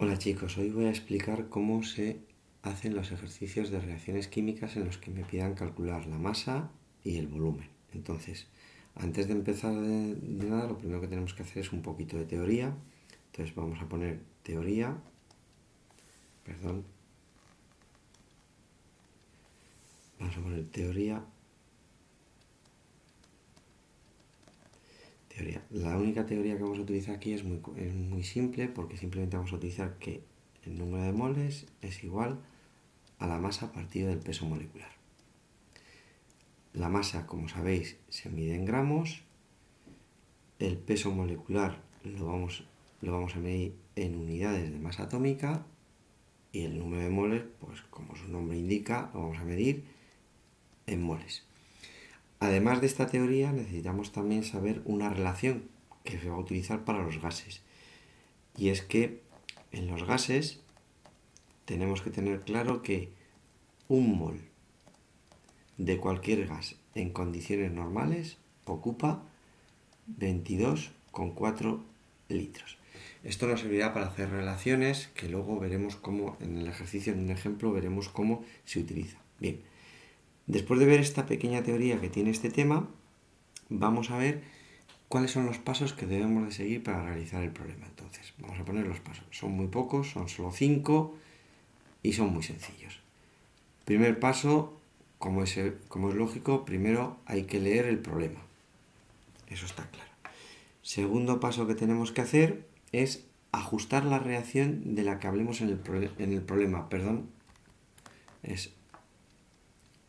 Hola chicos, hoy voy a explicar cómo se hacen los ejercicios de reacciones químicas en los que me pidan calcular la masa y el volumen. Entonces, antes de empezar de nada, lo primero que tenemos que hacer es un poquito de teoría. Entonces vamos a poner teoría, vamos a poner teoría. La única teoría que vamos a utilizar aquí es muy simple, porque simplemente vamos a utilizar que el número de moles es igual a la masa partido del peso molecular. La masa, como sabéis, se mide en gramos. El peso molecular lo vamos a medir en unidades de masa atómica. Y el número de moles, pues como su nombre indica, lo vamos a medir en moles. Además de esta teoría, necesitamos también saber una relación que se va a utilizar para los gases. Y es que en los gases tenemos que tener claro que un mol de cualquier gas en condiciones normales ocupa 22,4 litros. Esto nos servirá para hacer relaciones que luego veremos cómo, en el ejercicio, en un ejemplo, veremos cómo se utiliza. Bien, después de ver esta pequeña teoría que tiene este tema, vamos a ver cuáles son los pasos que debemos de seguir para realizar el problema. Entonces, vamos a poner los pasos. Son muy pocos, son solo 5 y son muy sencillos. Primer paso, como es lógico, primero hay que leer el problema. Eso está claro. Segundo paso que tenemos que hacer es ajustar la reacción de la que hablemos en el problema. Es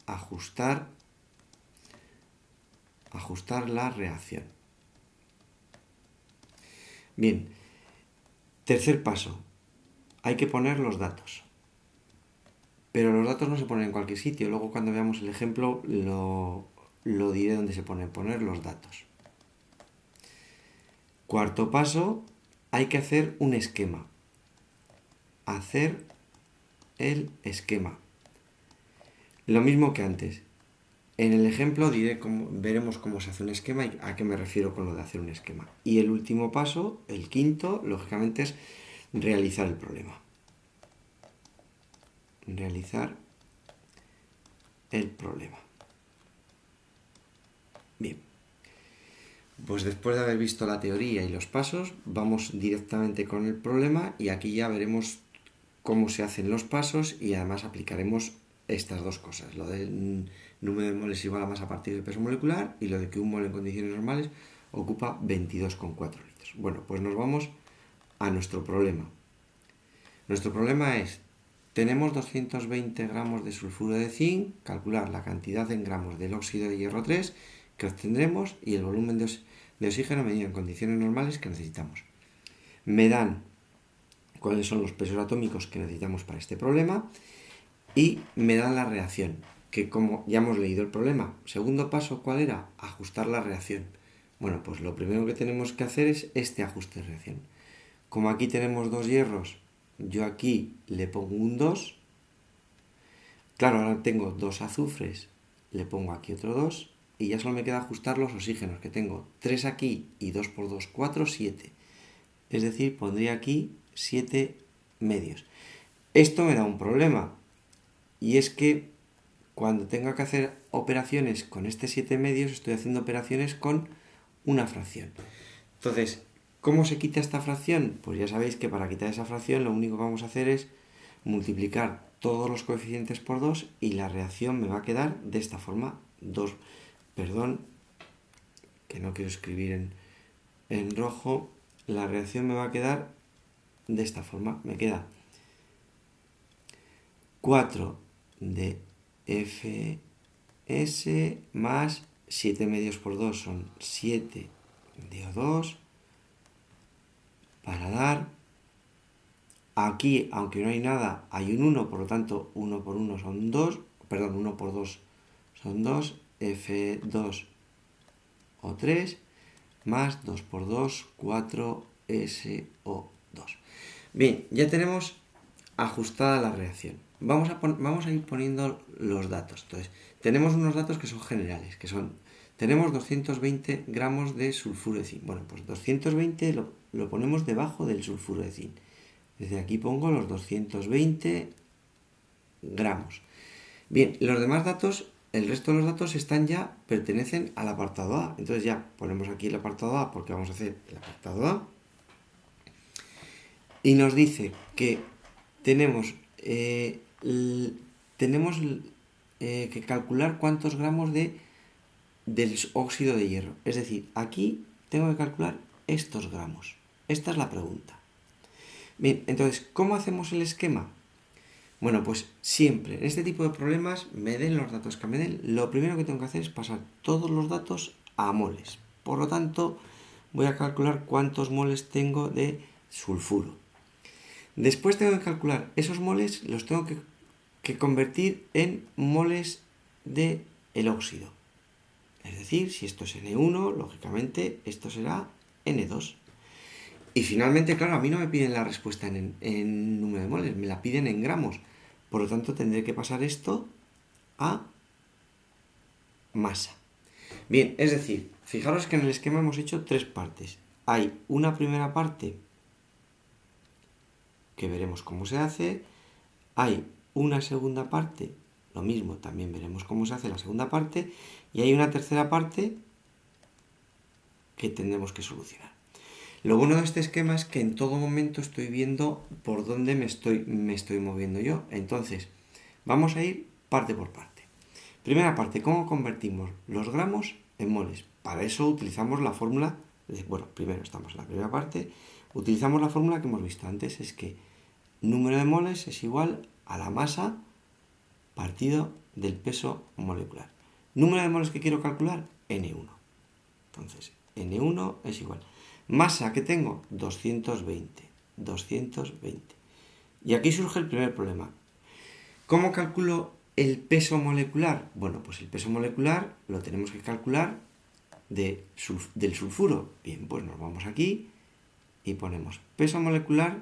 ajustar la reacción. Bien, tercer paso, hay que poner los datos. Pero los datos no se ponen en cualquier sitio. Luego cuando veamos el ejemplo lo diré dónde se poner los datos. Cuarto paso, hay que hacer un esquema. Hacer el esquema. Lo mismo que antes. En el ejemplo veremos cómo se hace un esquema y a qué me refiero con lo de hacer un esquema. Y el último paso, el quinto, lógicamente es realizar el problema. Realizar el problema. Bien. Pues después de haber visto la teoría y los pasos, vamos directamente con el problema y aquí ya veremos cómo se hacen los pasos y además aplicaremos estas dos cosas, lo del número de moles igual a masa a partir del peso molecular y lo de que un mol en condiciones normales ocupa 22,4 litros. Bueno, pues nos vamos a nuestro problema. Nuestro problema es, tenemos 220 gramos de sulfuro de zinc, calcular la cantidad en gramos del óxido de hierro 3 que obtendremos y el volumen de oxígeno medido en condiciones normales que necesitamos. Me dan cuáles son los pesos atómicos que necesitamos para este problema y me dan la reacción, que como ya hemos leído el problema. Segundo paso, ¿cuál era? Ajustar la reacción. Bueno, pues lo primero que tenemos que hacer es este ajuste de reacción. Como aquí tenemos dos hierros, yo aquí le pongo un 2. Claro, ahora tengo dos azufres, le pongo aquí otro 2 y ya solo me queda ajustar los oxígenos, que tengo 3 aquí y 2 por 2, 4, 7. Es decir, pondría aquí 7 medios. Esto me da un problema, y es que cuando tenga que hacer operaciones con este 7 medios, estoy haciendo operaciones con una fracción. Entonces, ¿cómo se quita esta fracción? Pues ya sabéis que para quitar esa fracción lo único que vamos a hacer es multiplicar todos los coeficientes por 2 y la reacción me va a quedar de esta forma. Perdón, que no quiero escribir en rojo. La reacción me va a quedar de esta forma. Me queda 4 de Fs más 7 medios por 2 son 7 de O2 para dar, aquí aunque no hay nada hay un 1, por lo tanto 1 por 1 son 2, perdón, 1 por 2 son 2, F2 O3 más 2 por 2, 4 SO2. Bien, ya tenemos ajustada la reacción. Vamos a ir poniendo los datos. Entonces, tenemos unos datos que son generales, que son, tenemos 220 gramos de sulfuro de zinc. Bueno, pues 220 lo ponemos debajo del sulfuro de zinc. Desde aquí pongo los 220 gramos. Bien, los demás datos, el resto de los datos pertenecen al apartado A. Entonces ya ponemos aquí el apartado A porque vamos a hacer el apartado A. Y nos dice que tenemos, que calcular cuántos gramos del óxido de hierro. Es decir, aquí tengo que calcular estos gramos. Esta es la pregunta. Bien, entonces, ¿cómo hacemos el esquema? Bueno, pues siempre, en este tipo de problemas, me den los datos que me den, lo primero que tengo que hacer es pasar todos los datos a moles. Por lo tanto, voy a calcular cuántos moles tengo de sulfuro. Después tengo que calcular esos moles, los tengo que convertir en moles de el óxido. Es decir, si esto es N1, lógicamente esto será N2. Y finalmente, claro, a mí no me piden la respuesta en número de moles, me la piden en gramos. Por lo tanto, tendré que pasar esto a masa. Bien, es decir, fijaros que en el esquema hemos hecho tres partes. Hay una primera parte que veremos cómo se hace. Hay una segunda parte, lo mismo, también veremos cómo se hace la segunda parte. Y hay una tercera parte que tendremos que solucionar. Lo bueno de este esquema es que en todo momento estoy viendo por dónde me estoy moviendo yo. Entonces, vamos a ir parte por parte. Primera parte, ¿cómo convertimos los gramos en moles? Para eso utilizamos la fórmula, primero estamos en la primera parte, utilizamos la fórmula que hemos visto antes, es que número de moles es igual a la masa partido del peso molecular. Número de moles que quiero calcular, N1. Entonces, N1 es igual. Masa que tengo, 220. Y aquí surge el primer problema. ¿Cómo calculo el peso molecular? Bueno, pues el peso molecular lo tenemos que calcular del sulfuro. Bien, pues nos vamos aquí y ponemos peso molecular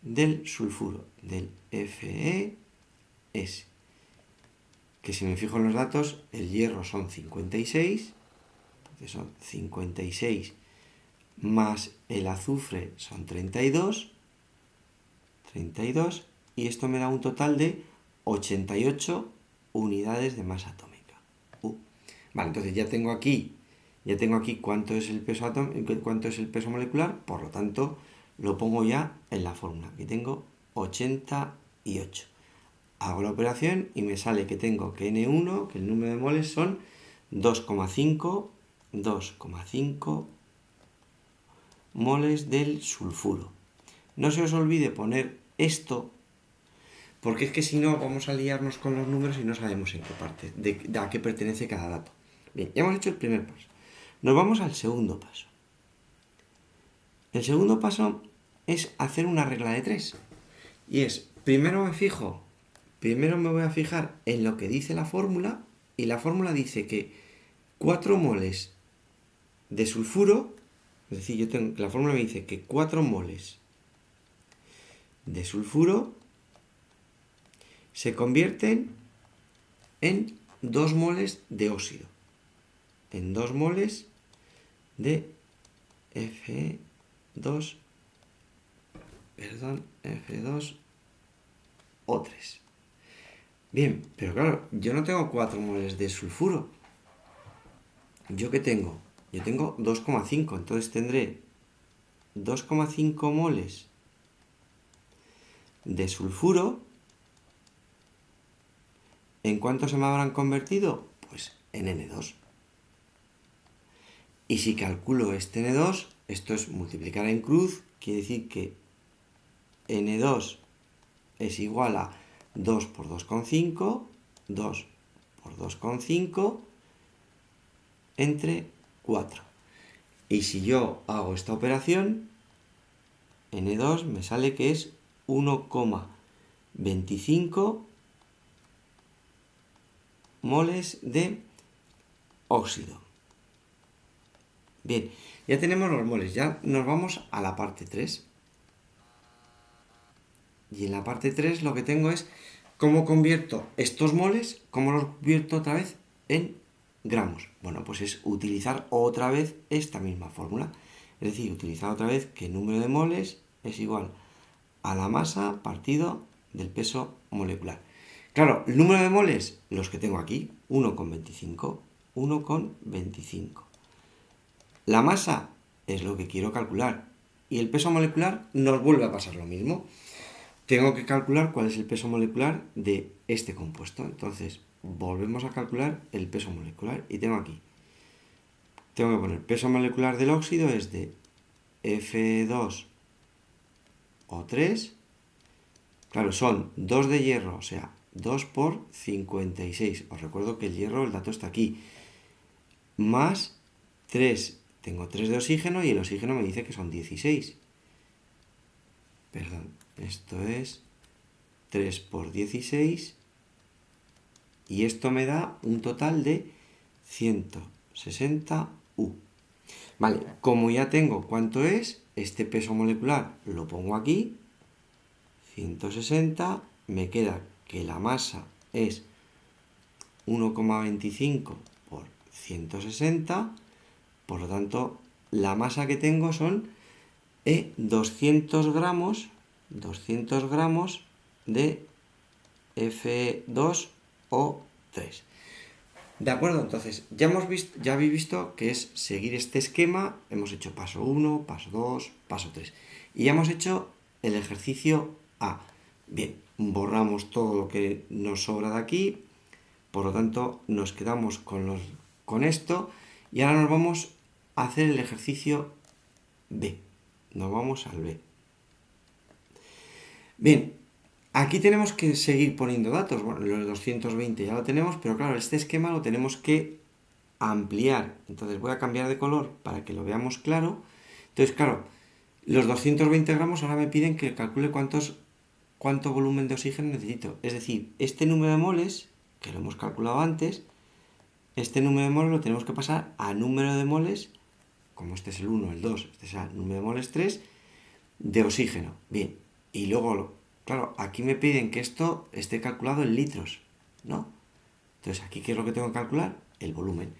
del sulfuro, del FeS. Que si me fijo en los datos, el hierro son 56, entonces son 56 más el azufre son 32, y esto me da un total de 88 unidades de masa atómica. Vale, entonces ya tengo aquí cuánto es el peso molecular, por lo tanto lo pongo ya en la fórmula. Aquí tengo 88. Hago la operación y me sale que tengo que N1, que el número de moles son 2,5 moles del sulfuro. No se os olvide poner esto, porque es que si no vamos a liarnos con los números y no sabemos en qué parte, a qué pertenece cada dato. Bien, ya hemos hecho el primer paso. Nos vamos al segundo paso. El segundo paso es hacer una regla de 3. Y es, primero me voy a fijar en lo que dice la fórmula, y la fórmula dice que 4 moles de sulfuro, es decir, la fórmula me dice que 4 moles de sulfuro se convierten en 2 moles de óxido, en 2 moles de F2O3. Bien, pero claro, yo no tengo 4 moles de sulfuro. ¿Yo qué tengo? Yo tengo 2,5, entonces tendré 2,5 moles de sulfuro. ¿En cuánto se me habrán convertido? Pues en N2. Y si calculo este N2, esto es multiplicar en cruz, quiere decir que N2 es igual a 2 por 2,5, 2 por 2,5 entre 4. Y si yo hago esta operación, N2 me sale que es 1,25 moles de óxido. Bien, ya tenemos los moles, ya nos vamos a la parte 3. Y en la parte 3 lo que tengo es cómo convierto estos moles, cómo los convierto otra vez en gramos. Bueno, pues es utilizar otra vez esta misma fórmula. Es decir, utilizar otra vez que el número de moles es igual a la masa partido del peso molecular. Claro, el número de moles, los que tengo aquí, 1,25. 1,25. La masa es lo que quiero calcular. Y el peso molecular nos vuelve a pasar lo mismo. Tengo que calcular cuál es el peso molecular de este compuesto. Entonces, volvemos a calcular el peso molecular. Y tengo aquí. Tengo que poner peso molecular del óxido es de F2O3. Claro, son 2 de hierro, o sea, 2 por 56. Os recuerdo que el hierro, el dato está aquí. Más 3. Tengo 3 de oxígeno y el oxígeno me dice que son 16. Perdón, esto es 3 por 16. Y esto me da un total de 160 U. Vale, como ya tengo cuánto es, este peso molecular lo pongo aquí. 160, me queda que la masa es 1,25 por 160, por lo tanto, la masa que tengo son 200 gramos de F2O3. ¿De acuerdo? Entonces, ya habéis visto que es seguir este esquema. Hemos hecho paso 1, paso 2, paso 3. Y ya hemos hecho el ejercicio A. Bien, borramos todo lo que nos sobra de aquí. Por lo tanto, nos quedamos con esto. Y ahora nos vamos a hacer el ejercicio B. Nos vamos al B. Bien, aquí tenemos que seguir poniendo datos. Bueno, los 220 ya lo tenemos, pero claro, este esquema lo tenemos que ampliar. Entonces voy a cambiar de color para que lo veamos claro. Entonces, claro, los 220 gramos ahora me piden que calcule cuánto volumen de oxígeno necesito. Es decir, este número de moles, que lo hemos calculado antes, este número de moles lo tenemos que pasar a número de moles, como este es el 1, el 2, este es el número de moles 3, de oxígeno. Bien, y luego, claro, aquí me piden que esto esté calculado en litros, ¿no? Entonces, aquí, ¿qué es lo que tengo que calcular? El volumen.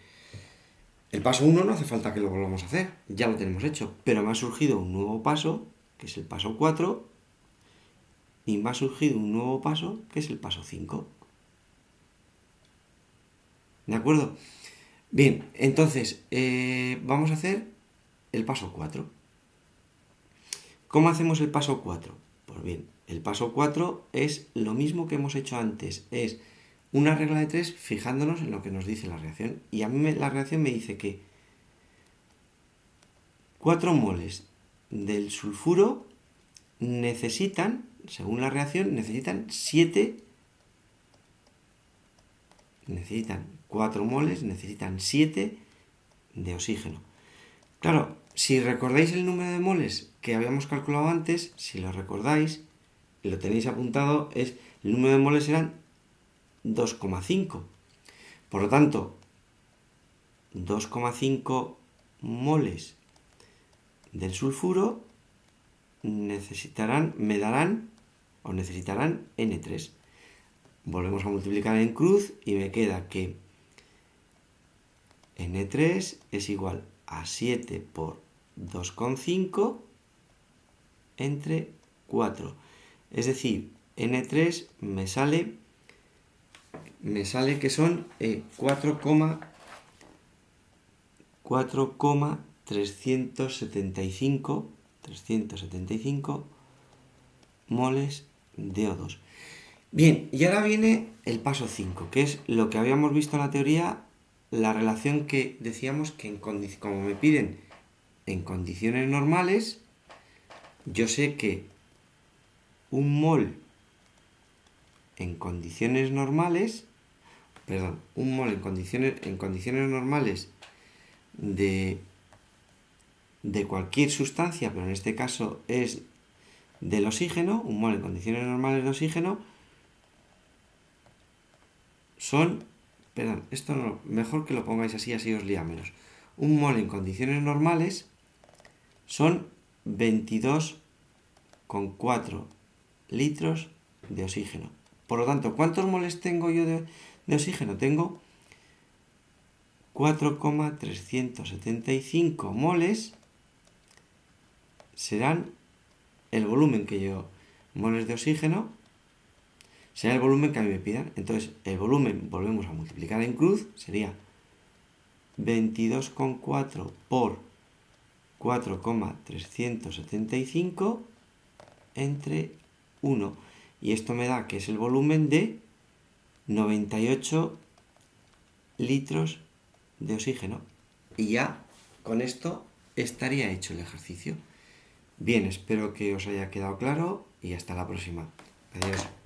El paso 1 no hace falta que lo volvamos a hacer, ya lo tenemos hecho, pero me ha surgido un nuevo paso, que es el paso 4, y me ha surgido un nuevo paso, que es el paso 5. ¿De acuerdo? Bien, entonces, vamos a hacer el paso 4. ¿Cómo hacemos el paso 4? Pues bien, el paso 4 es lo mismo que hemos hecho antes, es una regla de 3 fijándonos en lo que nos dice la reacción. Y a mí la reacción me dice que 4 moles del sulfuro necesitan, según la reacción, necesitan 4 moles, necesitan 7 de oxígeno. Claro, si recordáis el número de moles que habíamos calculado antes, si lo recordáis, y lo tenéis apuntado, el número de moles eran 2,5. Por lo tanto, 2,5 moles del sulfuro necesitarán N3. Volvemos a multiplicar en cruz y me queda que N3 es igual a 7 por 2,5 entre 4. Es decir, N3 me sale que son 4,375 moles de O2. Bien, y ahora viene el paso 5, que es lo que habíamos visto en la teoría, la relación que decíamos que como me piden en condiciones normales, yo sé que un mol en condiciones normales, en condiciones normales de cualquier sustancia, pero en este caso es del oxígeno, un mol en condiciones normales de oxígeno, esto no, mejor que lo pongáis así os lía menos. Un mol en condiciones normales son 22,4 litros de oxígeno. Por lo tanto, ¿cuántos moles tengo yo de oxígeno? Tengo 4,375 moles serán el volumen que yo moles de oxígeno será el volumen que a mí me pidan. Entonces, el volumen, volvemos a multiplicar en cruz, sería 22,4 por 4,375 entre 1. Y esto me da que es el volumen de 98 litros de oxígeno. Y ya con esto estaría hecho el ejercicio. Bien, espero que os haya quedado claro y hasta la próxima. Adiós.